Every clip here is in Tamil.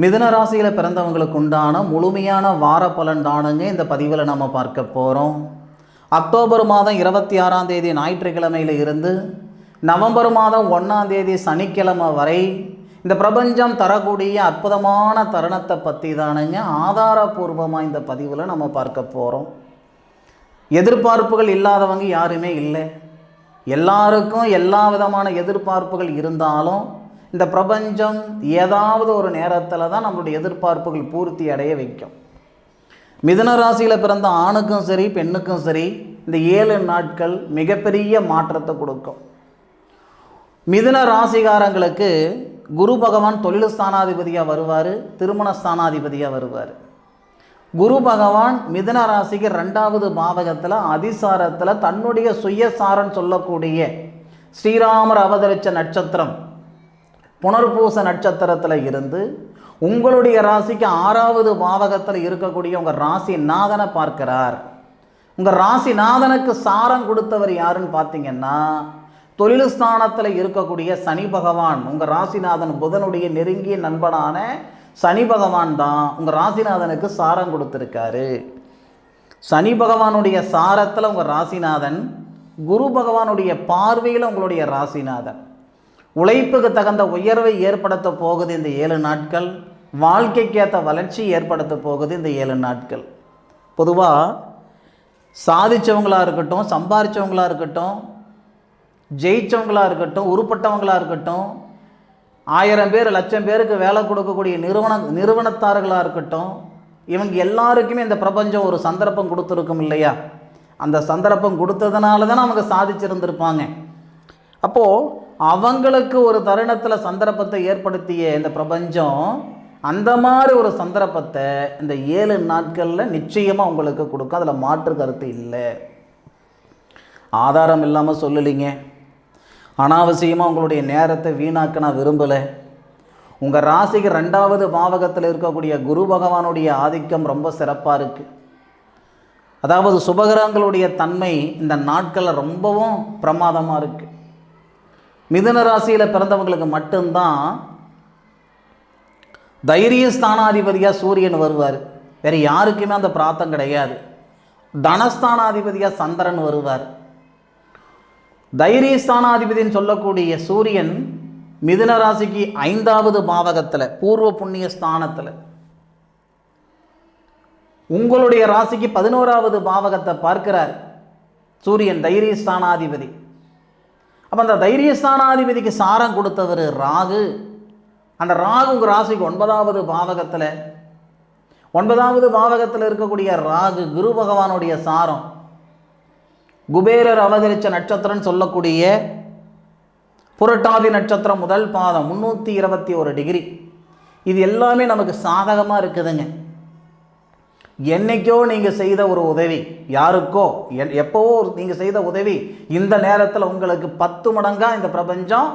மிதுன ராசியில் பிறந்தவங்களுக்கு உண்டான முழுமையான வார பலன் தானுங்க இந்த பதிவில் நம்ம பார்க்க போகிறோம். அக்டோபர் மாதம் 26ஆம் தேதி ஞாயிற்றுக்கிழமையில் இருந்து நவம்பர் மாதம் 1ஆம் தேதி சனிக்கிழமை வரை இந்த பிரபஞ்சம் தரக்கூடிய அற்புதமான தருணத்தை பற்றி தானுங்க ஆதாரபூர்வமாக இந்த பதிவில் நம்ம பார்க்க போகிறோம். எதிர்பார்ப்புகள் இல்லாதவங்க யாருமே இல்லை. எல்லாருக்கும் எல்லா விதமான எதிர்பார்ப்புகள் இருந்தாலும் இந்த பிரபஞ்சம் ஏதாவது ஒரு நேரத்தில் தான் நம்மளுடைய எதிர்பார்ப்புகள் பூர்த்தி அடைய வைக்கும். மிதுன ராசியில் பிறந்த ஆணுக்கும் சரி பெண்ணுக்கும் சரி இந்த 7 நாட்கள் மிகப்பெரிய மாற்றத்தை கொடுக்கும். மிதுன ராசிகாரங்களுக்கு குரு பகவான் தொழில் ஸ்தானாதிபதியாக வருவார், திருமண ஸ்தானாதிபதியாக வருவார். குரு பகவான் மிதுன ராசிக்கு 2வது பாவகத்தில் அதிசாரத்தில் தன்னுடைய சுயசாரன் சொல்லக்கூடிய ஸ்ரீராமர் அவதரித்த நட்சத்திரம் புனர்பூச நட்சத்திரத்தில் இருந்து உங்களுடைய ராசிக்கு 6வது பாவகத்தில் இருக்கக்கூடிய உங்கள் ராசிநாதனை பார்க்கிறார். உங்கள் ராசிநாதனுக்கு சாரம் கொடுத்தவர் யாருன்னு பார்த்தீங்கன்னா தொழில் ஸ்தானத்தில் இருக்கக்கூடிய சனி பகவான். உங்கள் ராசிநாதன் புதனுடைய நெருங்கிய நண்பனான சனி பகவான் தான் உங்கள் ராசிநாதனுக்கு சாரம் கொடுத்துருக்காரு. சனி பகவானுடைய சாரத்தில் உங்கள் ராசிநாதன், குரு பகவானுடைய பார்வையில் உங்களுடைய ராசிநாதன். உழைப்புக்கு தகுந்த உயர்வை ஏற்படுத்த போகுது இந்த 7 நாட்கள். வாழ்க்கைக்கேற்ற வளர்ச்சி ஏற்படுத்த போகுது இந்த 7 நாட்கள். பொதுவாக சாதித்தவங்களாக இருக்கட்டும், சம்பாதிச்சவங்களாக இருக்கட்டும், ஜெயித்தவங்களாக இருக்கட்டும், உருப்பட்டவங்களாக இருக்கட்டும், 1000 பேர் 1,00,000 பேருக்கு வேலை கொடுக்கக்கூடிய நிறுவனத்தார்களாக இருக்கட்டும், இவங்க எல்லாருக்குமே இந்த பிரபஞ்சம் ஒரு சந்தர்ப்பம் கொடுத்துருக்கும் இல்லையா? அந்த சந்தர்ப்பம் கொடுத்ததுனால தானே அவங்க சாதிச்சிருந்திருப்பாங்க. அப்போது அவங்களுக்கு ஒரு தருணத்தில் சந்தர்ப்பத்தை ஏற்படுத்திய இந்த பிரபஞ்சம் அந்த மாதிரி ஒரு சந்தர்ப்பத்தை இந்த 7 நாட்களில் நிச்சயமாக உங்களுக்கு கொடுக்கும். அதில் மாற்று கருத்து இல்லை. ஆதாரம் இல்லாமல் சொல்லலைங்க. அனாவசியமாக உங்களுடைய நேரத்தை வீணாக்க நான் விரும்பலை. உங்கள் ராசிக்கு 2வது பாவகத்தில் இருக்கக்கூடிய குரு பகவானுடைய ஆதிக்கம் ரொம்ப சிறப்பாக இருக்குது. அதாவது சுபகிரகங்களுடைய தன்மை இந்த நாட்களில் ரொம்பவும் பிரமாதமாக இருக்குது. மிதுன ராசியில் பிறந்தவங்களுக்கு மட்டும்தான் தைரிய ஸ்தானாதிபதியாக சூரியன் வருவார். வேறு யாருக்குமே அந்த பிராப்தம் கிடையாது. தனஸ்தானாதிபதியாக சந்திரன் வருவார். தைரிய ஸ்தானாதிபதினு சொல்லக்கூடிய சூரியன் மிதுன ராசிக்கு 5வது பாவகத்தில் பூர்வ புண்ணிய ஸ்தானத்தில், உங்களுடைய ராசிக்கு 11வது பாவகத்தை பார்க்கிறார் சூரியன், தைரிய ஸ்தானாதிபதி. அப்போ அந்த தைரிய ஸ்தானாதிபதிக்கு சாரம் கொடுத்தவர் ராகு. அந்த ராகு உங்கள் ராசிக்கு 9வது பாவகத்தில், 9வது பாவகத்தில் இருக்கக்கூடிய ராகு குரு பகவானுடைய சாரம். குபேரர் அவதரித்த நட்சத்திரம் சொல்லக்கூடிய புரட்டாதி நட்சத்திரம் முதல் பாதம் 321 டிகிரி. இது எல்லாமே நமக்கு சாதகமாக இருக்குதுங்க. என்னைக்கோ நீங்கள் செய்த ஒரு உதவி, யாருக்கோ எப்போவோ நீங்கள் செய்த உதவி இந்த நேரத்தில் உங்களுக்கு 10 மடங்காக இந்த பிரபஞ்சம்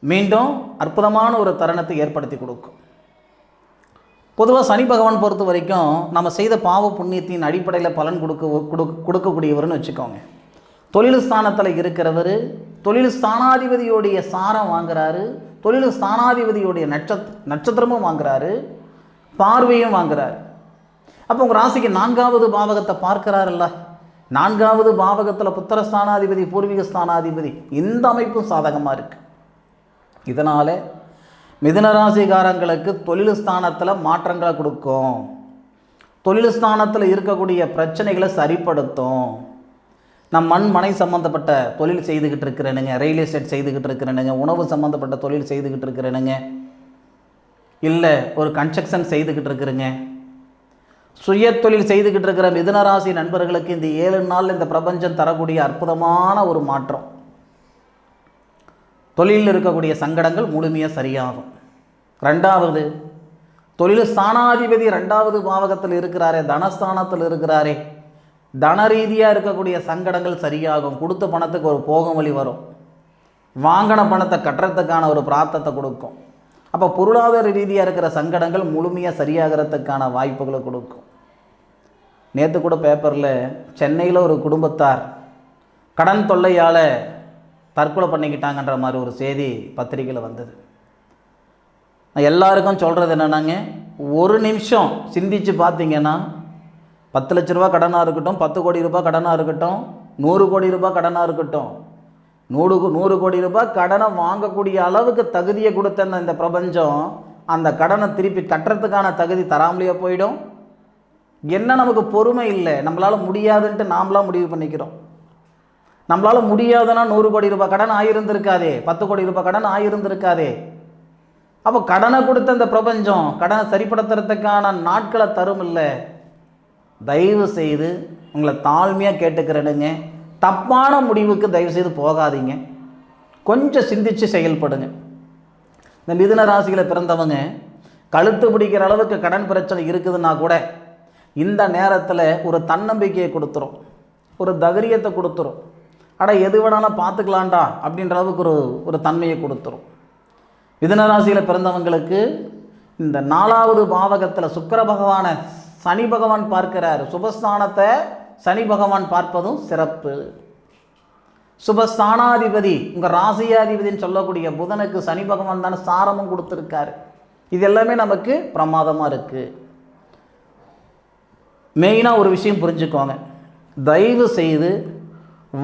மீண்டும் அற்புதமான ஒரு தருணத்தை ஏற்படுத்தி கொடுக்கும். பொதுவாக சனி பகவான் பொறுத்த வரைக்கும் நம்ம செய்த பாவ புண்ணியத்தின் அடிப்படையில் பலன் கொடுக்கக்கூடியவர்னு வச்சுக்கோங்க. தொழில் ஸ்தானத்தில் இருக்கிறவர் தொழில் ஸ்தானாதிபதியோடைய சாரம் வாங்குறாரு, தொழில் ஸ்தானாதிபதியோடைய நட்சத்திரமும் வாங்குறாரு, பார்வையும் வாங்குறாரு. அப்போ உங்கள் ராசிக்கு 4வது பாவகத்தை பார்க்கிறாருல்ல, 4வது பாவகத்தில் புத்திர ஸ்தானாதிபதி, பூர்வீக ஸ்தானாதிபதி, இந்த அமைப்பும் சாதகமாக இருக்குது. இதனால் மிதுன ராசிகாரங்களுக்கு தொழில் ஸ்தானத்தில் மாற்றங்களை கொடுக்கும். தொழில் ஸ்தானத்தில் இருக்கக்கூடிய பிரச்சனைகளை சரிப்படுத்தும். நான் மண் மனை சம்மந்தப்பட்ட தொழில் செய்துக்கிட்டு இருக்கிறேனுங்க, ரியல் எஸ்டேட் செய்துக்கிட்டு இருக்கிறேனுங்க, உணவு சம்மந்தப்பட்ட தொழில் செய்துக்கிட்டு இருக்கிறேனுங்க, இல்லை ஒரு கன்ஸ்ட்ரக்ஷன் செய்துக்கிட்டு இருக்கிறேங்க, சுய தொழில் செய்துக்கிட்டு இருக்கிற மிதுன ராசி நண்பர்களுக்கு இந்த 7 நாள் இந்த பிரபஞ்சம் தரக்கூடிய அற்புதமான ஒரு மாற்றம். தொழிலில் இருக்கக்கூடிய சங்கடங்கள் முழுமையாக சரியாகும். 2வது தொழில் ஸ்தானாதிபதி 2வது பாவகத்தில் இருக்கிறாரே, தனஸ்தானத்தில் இருக்கிறாரே, தன ரீதியாக இருக்கக்கூடிய சங்கடங்கள் சரியாகும். கொடுத்த பணத்துக்கு ஒரு போகும் வழி வரும். வாங்கின பணத்தை கட்டுறதுக்கான ஒரு பிராப்தத்தை கொடுக்கும். அப்போ பொருளாதார ரீதியாக இருக்கிற சங்கடங்கள் முழுமையாக சரியாகிறதுக்கான வாய்ப்புகளை கொடுக்கும். நேற்று கூட பேப்பரில் சென்னையில் ஒரு குடும்பத்தார் கடன் தொல்லையால் தற்கொலை பண்ணிக்கிட்டாங்கன்ற மாதிரி ஒரு செய்தி பத்திரிகையில் வந்தது. நான் எல்லாருக்கும் சொல்கிறது என்னென்னாங்க, ஒரு நிமிஷம் சிந்திச்சு பார்த்தீங்கன்னா 10 லட்ச ரூபா கடனாக இருக்கட்டும், 10 கோடி ரூபாய் கடனாக இருக்கட்டும், 100 கோடி ரூபாய் கடனாக இருக்கட்டும், 100 கோடி ரூபாய் கடனை வாங்கக்கூடிய அளவுக்கு தகுதியை கொடுத்த இந்த பிரபஞ்சம் அந்த கடனை திருப்பி கட்டுறதுக்கான தகுதி தராமலேயே போயிடும். என்ன நமக்கு பொறுமை இல்லை, நம்மளால் முடியாதுன்ட்டு நாமளாக முடிவு பண்ணிக்கிறோம். நம்மளால் முடியாதுன்னா 100 கோடி ரூபாய் கடன் ஆகியிருந்திருக்காதே, 10 கோடி ரூபாய் கடன் ஆகியிருந்திருக்காதே. அப்போ கடனை கொடுத்த இந்த பிரபஞ்சம் கடனை சரிப்படுத்துறதுக்கான நாட்களை தரும் இல்லை. தயவு செய்து உங்களை தாழ்மையாக கேட்டுக்கிறேனுங்க, தப்பான முடிவுக்கு தயவு செய்து போகாதீங்க. கொஞ்சம் சிந்திச்சு செயல்படுங்க. இந்த மிதுன ராசியில் பிறந்தவங்க கழுத்து பிடிக்கிற அளவுக்கு கடன் பிரச்சனை இருக்குதுன்னா கூட இந்த நேரத்தில் ஒரு தன்னம்பிக்கையை கொடுத்துரும், ஒரு தைரியத்தை கொடுத்துரும். எது வேணாலும் பார்த்துக்கலாண்டா அப்படின்ற அளவுக்கு ஒரு தன்மையை கொடுத்துரும். மிதுன ராசியில் பிறந்தவங்களுக்கு இந்த 4வது பாவகத்தில் சுக்கிர பகவானை சனி பகவான் பார்க்கிறார். சுபஸ்தானத்தை சனி பகவான் பார்ப்பதும் சிறப்பு. சுபஸ்தானாதிபதி உங்கள் ராசியாதிபதினு சொல்லக்கூடிய புதனுக்கு சனி பகவான் தானே சாரமும் கொடுத்துருக்காரு. இது எல்லாமே நமக்கு பிரமாதமாக இருக்குது. மெயினாக ஒரு விஷயம் புரிஞ்சுக்கோங்க, தயவு செய்து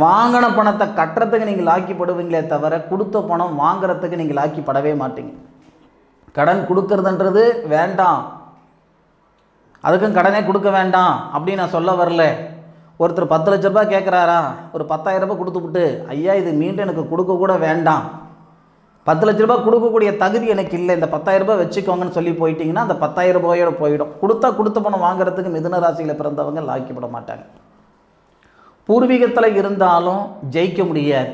வாங்கின பணத்தை கட்டுறதுக்கு நீங்கள் லாக்கிப்படுவீங்களே தவிர கொடுத்த பணம் வாங்கிறதுக்கு நீங்கள் லாக்கிப்படவே மாட்டீங்க. கடன் கொடுக்கறதுன்றது வேண்டாம், அதுக்கும் கடனே கொடுக்க வேண்டாம் அப்படின்னு நான் சொல்ல வரல. ஒருத்தர் 10 லட்ச ரூபாய் கேட்குறாரா, ஒரு 10,000 ரூபாய் கொடுத்துவிட்டு ஐயா இது மீண்டும் எனக்கு கொடுக்கக்கூட வேண்டாம், 10 லட்ச ரூபாய் கொடுக்கக்கூடிய தகுதி எனக்கு இல்லை, இந்த 10,000 ரூபாய் வச்சுக்கோங்கன்னு சொல்லி போயிட்டீங்கன்னா அந்த 10,000 ரூபாயோடு போயிடும். கொடுத்த பணம் வாங்குறதுக்கு மிதுன ராசியில் பிறந்தவங்க லாக்கிப்பட மாட்டாங்க. பூர்வீகத்தில் இருந்தாலும் ஜெயிக்க முடியாது,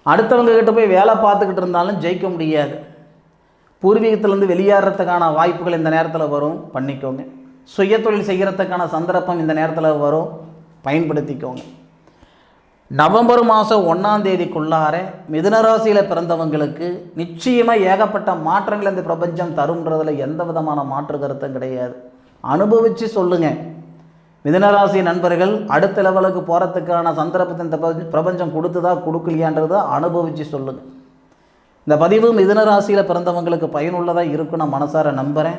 அடுத்தவங்க கிட்ட போய் வேலை பார்த்துக்கிட்டு இருந்தாலும் ஜெயிக்க முடியாது. பூர்வீகத்திலேருந்து வெளியேறதுக்கான வாய்ப்புகள் இந்த நேரத்தில் வரும், பண்ணிக்கோங்க. சுய தொழில் செய்கிறதுக்கான சந்தர்ப்பம் இந்த நேரத்தில் வரும், பயன்படுத்திக்கோங்க. நவம்பர் மாதம் 1ஆம் தேதிக்குள்ளார மிதுன ராசியில் பிறந்தவங்களுக்கு நிச்சயமாக ஏகப்பட்ட மாற்றங்கள் இந்த பிரபஞ்சம் தரும்ன்றதில் எந்த விதமான மாற்று கருத்தும் கிடையாது. அனுபவித்து சொல்லுங்கள். மிதுனராசி நண்பர்கள் அடுத்த லெவலுக்கு போகிறதுக்கான சந்தர்ப்பத்தை இந்த பிரபஞ்சம் கொடுத்துதா கொடுக்கலையான்றதை அனுபவித்து சொல்லுங்கள். இந்த பதிவு மிதுனராசியில் பிறந்தவங்களுக்கு பயனுள்ளதாக இருக்கும் நான் மனசார நம்புகிறேன்.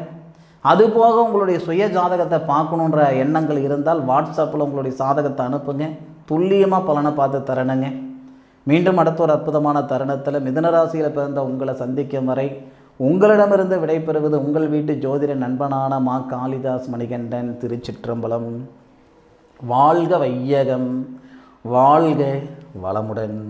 அதுபோக உங்களுடைய சுய ஜாதகத்தை பார்க்கணுன்ற எண்ணங்கள் இருந்தால் வாட்ஸ்அப்பில் உங்களுடைய சாதகத்தை அனுப்புங்க, துல்லியமாக பலனை பார்த்து தரணுங்க. மீண்டும் அடுத்த ஒரு அற்புதமான தருணத்தில் மிதுனராசியில் பிறந்த உங்களை சந்திக்கும் வரை உங்களிடமிருந்து விடைபெறுவது உங்கள் வீட்டு ஜோதிட நண்பனான மா காளிதாஸ் மணிகண்டன். திருச்சிற்றம்பலம். வாழ்க வையகம், வாழ்க வளமுடன்.